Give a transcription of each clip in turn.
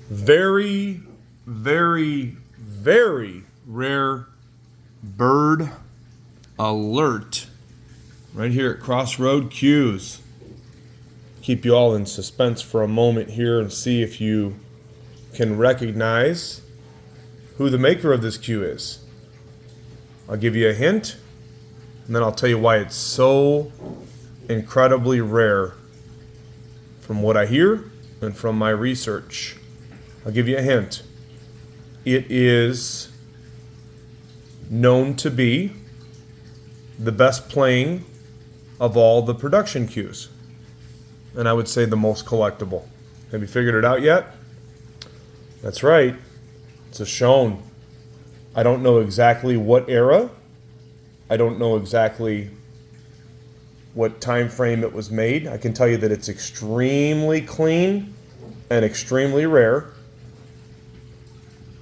Very, very, very rare bird alert right here at Crossroad Cues. Keep you all in suspense for a moment here and see if you can recognize who the maker of this cue is. I'll give you a hint, and then I'll tell you why it's so incredibly rare from what I hear and from my research. I'll give you a hint. It is known to be the best playing of all the production cues, and I would say the most collectible. Have you figured it out yet? That's right. It's a Schon. I don't know exactly what era. I don't know exactly what time frame it was made. I can tell you that it's extremely clean and extremely rare.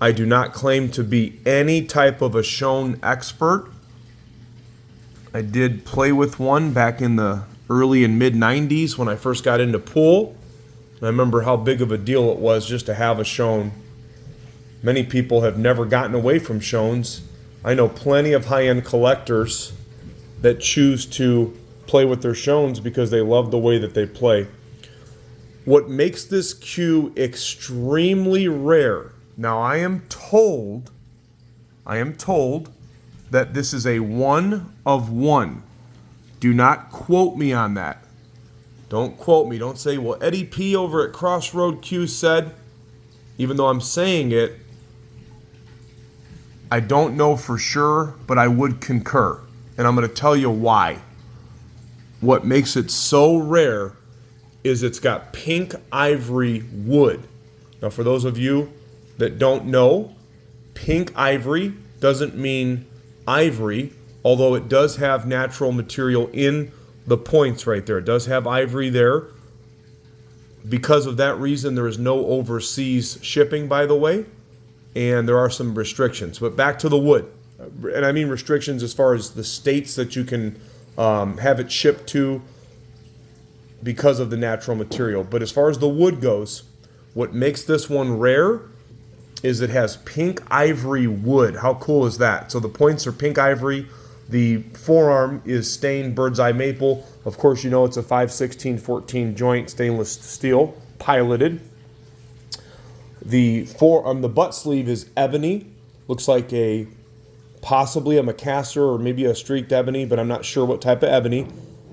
I do not claim to be any type of a Schon expert. I did play with one back in the early and mid 90s when I first got into pool. I remember how big of a deal it was just to have a Schon. Many people have never gotten away from Schons. I know plenty of high-end collectors that choose to play with their Schons because they love the way that they play. What makes this cue extremely rare, now I am told that this is a 1 of 1. Do not quote me on that. Don't quote me. Don't say, well, Eddie P over at Crossroad Cues said, even though I'm saying it, I don't know for sure, but I would concur. And I'm going to tell you why. What makes it so rare is it's got pink ivory wood. Now, for those of you that don't know, pink ivory doesn't mean ivory, although it does have natural material in the points right there. It does have ivory there. Because of that reason, there is no overseas shipping, by the way, and there are some restrictions. But back to the wood, and I mean restrictions as far as the states that you can have it shipped to because of the natural material. But as far as the wood goes, what makes this one rare is it has pink ivory wood. How cool is that? So the points are pink ivory. The forearm is stained Birdseye maple. Of course, you know it's a 5/16/14 joint stainless steel, piloted. The butt sleeve is ebony. Looks like possibly a Macassar or maybe a streaked ebony, but I'm not sure what type of ebony.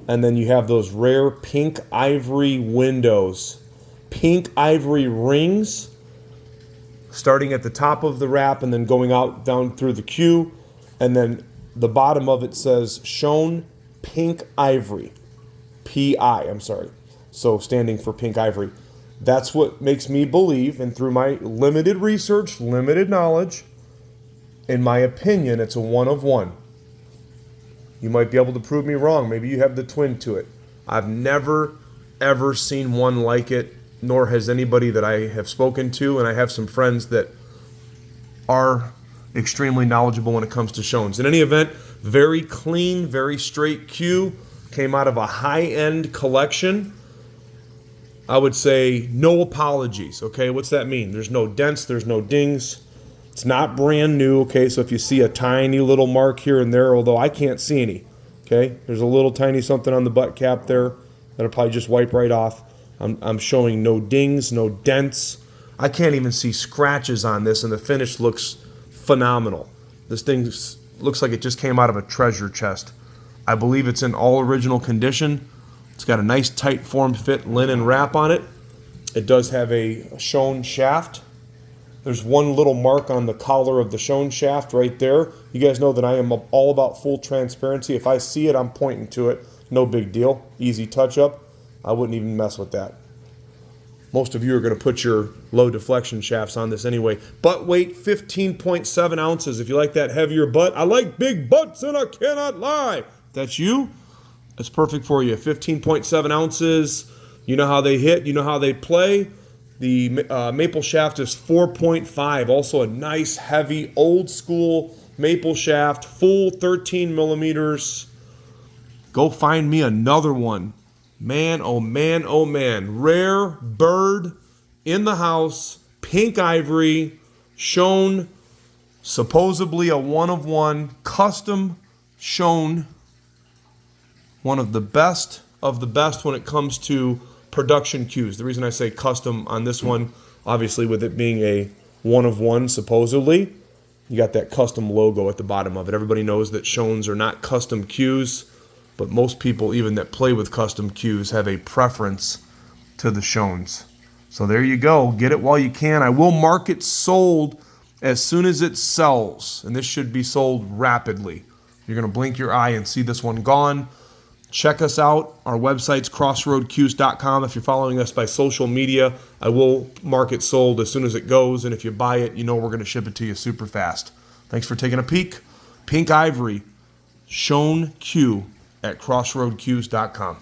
And then you have those rare pink ivory windows. Pink ivory rings starting at the top of the wrap and then going out down through the cue. And then the bottom of it says Schon Pink Ivory. P-I, I'm sorry. So standing for pink ivory. That's what makes me believe, and through my limited research, limited knowledge, in my opinion, it's a 1 of 1. You might be able to prove me wrong. Maybe you have the twin to it. I've never, ever seen one like it, nor has anybody that I have spoken to, and I have some friends that are extremely knowledgeable when it comes to Schons. In any event, very clean, very straight cue. Came out of a high-end collection. I would say no apologies, okay? What's that mean? There's no dents, there's no dings. It's not brand new, okay? So if you see a tiny little mark here and there, although I can't see any, okay? There's a little tiny something on the butt cap there that'll probably just wipe right off. I'm showing no dings, no dents. I can't even see scratches on this, and the finish looks phenomenal. This thing looks like it just came out of a treasure chest. I believe it's in all original condition. It's got a nice tight form fit linen wrap on it. It does have a Schon shaft. There's one little mark on the collar of the Schon shaft right there. You guys know that I am all about full transparency. If I see it, I'm pointing to it. No big deal. Easy touch up. I wouldn't even mess with that. Most of you are going to put your low deflection shafts on this anyway. Butt weight, 15.7 ounces. If you like that heavier butt, I like big butts and I cannot lie. If that's you, that's perfect for you. 15.7 ounces. You know how they hit. You know how they play. The maple shaft is 4.5. Also a nice, heavy, old school maple shaft. Full 13 millimeters. Go find me another one. Man, oh man, oh man. Rare bird in the house. pink ivory, Schon, supposedly a one-of-one, custom Schon, one of the best when it comes to production cues. The reason I say custom on this one, obviously with it being a one-of-one supposedly, you got that custom logo at the bottom of it. Everybody knows that Schons are not custom cues, but most people, even that play with custom cues, have a preference to the Schons. So there you go. Get it while you can. I will mark it sold as soon as it sells, and this should be sold rapidly. You're going to blink your eye and see this one gone. Check us out. Our website's crossroadcues.com. If you're following us by social media, I will mark it sold as soon as it goes. And if you buy it, you know we're going to ship it to you super fast. Thanks for taking a peek. Pink Ivory, Schon Q at crossroadcues.com.